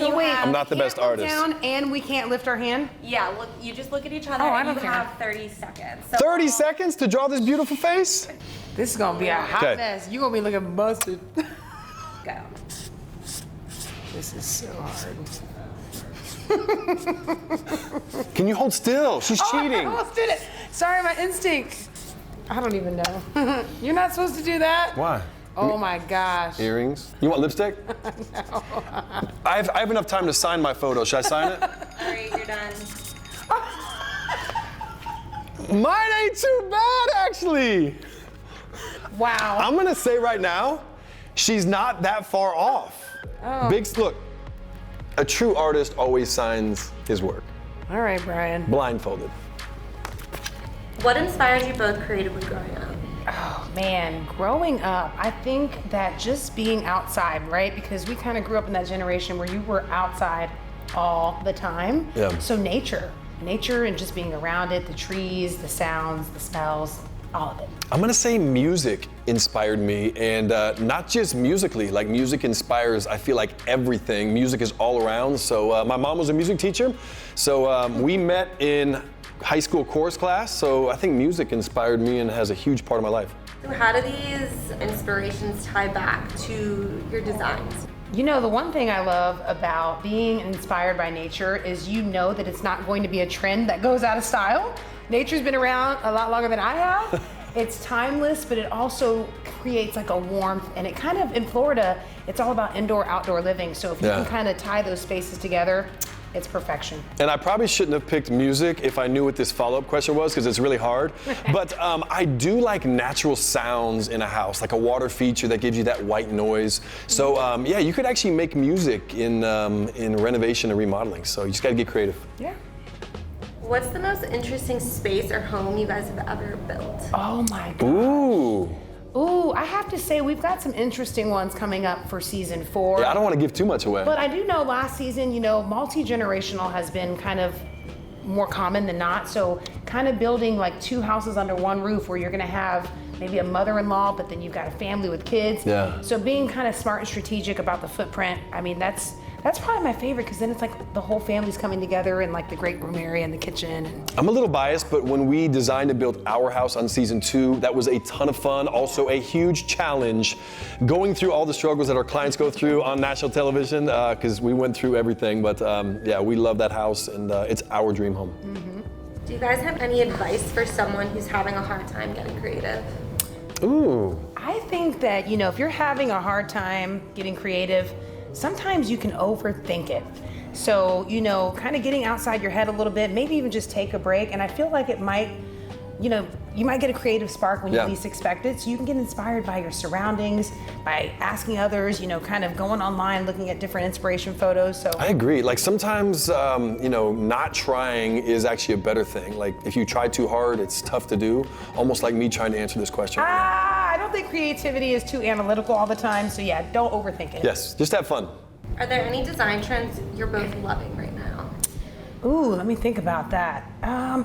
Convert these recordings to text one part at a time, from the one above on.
And So wait, I'm not the best artist. Down and we can't lift our hand? Yeah, look, you just look at each other Oh, I and don't you care. have 30 seconds. So 30 seconds to draw this beautiful face? This is gonna be a hot Okay. mess. You're gonna be looking busted. go. This is so hard. Can you hold still? She's Oh, I cheating. almost did it. Sorry, my instinct. I don't even know. You're not supposed to do that. Why? Oh my gosh. Earrings? You want lipstick? No. I have enough time to sign my photo. Should I sign it? All right, you're done. Mine ain't too bad, actually. Wow. I'm gonna say right now, she's not that far off. Oh. Look, a true artist always signs his work, All right, Brian. blindfolded. What inspired you both creatively growing up? Oh man, growing up, I think that just being outside, right? Because we kind of grew up in that generation where you were outside all the time. Yeah. So nature and just being around it, the trees, the sounds, the smells, all of it. I'm gonna say music inspired me, and not just musically. Like music inspires, I feel like everything. Music is all around. So my mom was a music teacher, so we met in high school chorus class. So I think music inspired me and has a huge part of my life. So how do these inspirations tie back to your designs? You know, the one thing I love about being inspired by nature is you know that it's not going to be a trend that goes out of style. Nature's been around a lot longer than I have. It's timeless, but it also creates like a warmth, and it kind of, in Florida, it's all about indoor-outdoor living. So if you can kind of tie those spaces together, it's perfection. And I probably shouldn't have picked music if I knew what this follow-up question was, because it's really hard. But I do like natural sounds in a house, like a water feature that gives you that white noise. So yeah, you could actually make music in renovation and remodeling. So you just got to get creative. Yeah. What's the most interesting space or home you guys have ever built? Oh my God. Ooh. Ooh, I have to say we've got some interesting ones coming up for season 4. Yeah, I don't want to give too much away. But I do know last season, you know, multi-generational has been kind of more common than not. So kind of building like 2 houses under one roof where you're gonna have maybe a mother-in-law, but then you've got a family with kids. Yeah. So being kind of smart and strategic about the footprint, I mean, that's probably my favorite, because then it's like the whole family's coming together in like the great room area and the kitchen. And I'm a little biased, but when we designed and built our house on season 2, that was a ton of fun. Also a huge challenge, going through all the struggles that our clients go through on national television, because we went through everything. But yeah, we love that house, and it's our dream home. Mm-hmm. Do you guys have any advice for someone who's having a hard time getting creative? Ooh. I think that, you know, if you're having a hard time getting creative, sometimes you can overthink it. So, you know, kind of getting outside your head a little bit, maybe even just take a break. And I feel like it might, you know, you might get a creative spark when you least expect it. So you can get inspired by your surroundings, by asking others, you know, kind of going online, looking at different inspiration photos. So I agree. Like sometimes, you know, not trying is actually a better thing. Like if you try too hard, it's tough to do. Almost like me trying to answer this question. I don't think creativity is too analytical all the time. So yeah, don't overthink it. Yes, just have fun. Are there any design trends you're both loving right now? Ooh, let me think about that.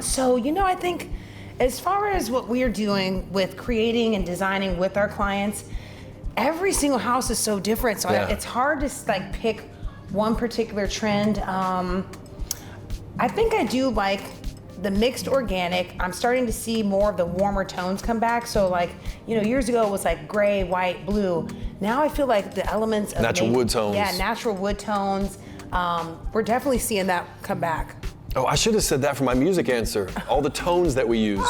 So, you know, I think as far as what we're doing with creating and designing with our clients, every single house is so different. So it's hard to like pick one particular trend. I think I do like the mixed organic. I'm starting to see more of the warmer tones come back. So like, you know, years ago it was like gray, white, blue. Now I feel like the elements of natural wood tones. Yeah, natural wood tones. We're definitely seeing that come back. Oh, I should have said that for my music answer. All the tones that we use.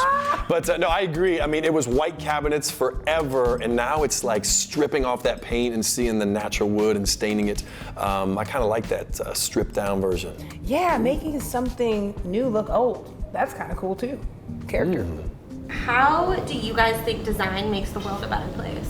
But no, I agree. I mean, it was white cabinets forever, and now it's like stripping off that paint and seeing the natural wood and staining it. I kind of like that stripped down version. Yeah, making something new look old. That's kind of cool too. Character. How do you guys think design makes the world a better place?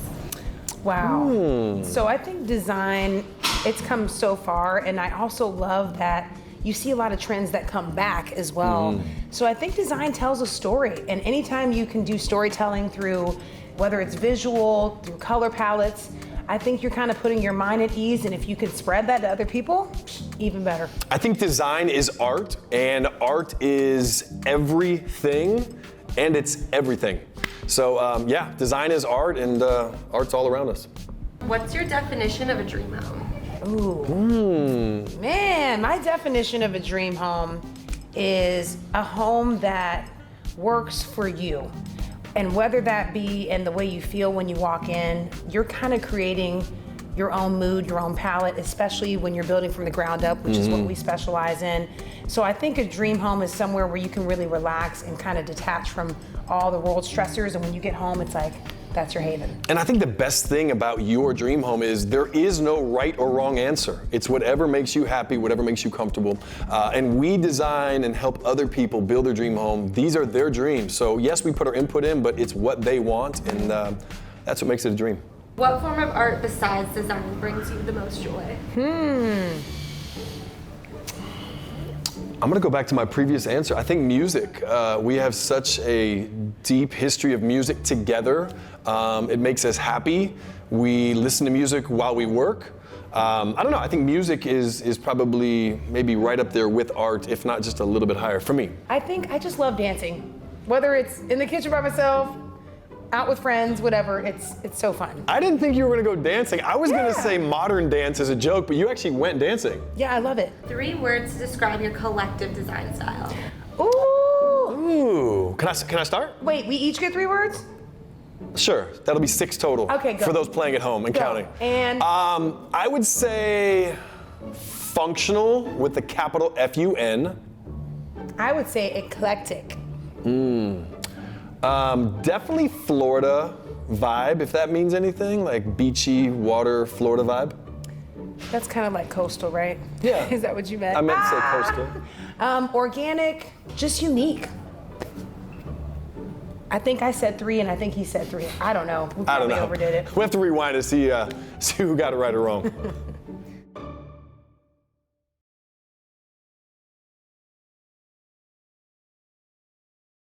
Wow. So I think design, it's come so far, and I also love that you see a lot of trends that come back as well. So I think design tells a story, and anytime you can do storytelling through, whether it's visual, through color palettes, I think you're kind of putting your mind at ease, and if you can spread that to other people, even better. I think design is art, and art is everything, and it's everything. So yeah, design is art, and art's all around us. What's your definition of a dream home? Ooh. Man, Man, my definition of a dream home is a home that works for you. And whether that be in the way you feel when you walk in, you're kind of creating your own mood, your own palette, especially when you're building from the ground up, which is what we specialize in. So I think a dream home is somewhere where you can really relax and kind of detach from all the world stressors. And when you get home, it's like, that's your haven. And I think the best thing about your dream home is there is no right or wrong answer. It's whatever makes you happy, whatever makes you comfortable. And we design and help other people build their dream home. These are their dreams. So yes, we put our input in, but it's what they want, and that's what makes it a dream. What form of art besides design brings you the most joy? I'm gonna go back to my previous answer. I think music. We have such a deep history of music together. It makes us happy. We listen to music while we work. I don't know, I think music is probably maybe right up there with art, if not just a little bit higher for me. I think I just love dancing. Whether it's in the kitchen by myself, out with friends, whatever, it's so fun. I didn't think you were gonna go dancing. I was gonna say modern dance as a joke, but you actually went dancing. Yeah, I love it. 3 words to describe your collective design style. Ooh. Ooh, can I start? Wait, we each get 3 words? Sure, that'll be 6 total. Okay, go. For those playing at home and Go. counting. And I would say functional with the capital F-U-N. I would say eclectic. Definitely Florida vibe, if that means anything, like beachy, water, Florida vibe. That's kind of like coastal, right? Yeah. Is that what you meant? I meant to say coastal. Organic, just unique. I think I said 3 and I think he said 3. I don't know. We I don't probably know. overdid it. We have to rewind to see who got it right or wrong.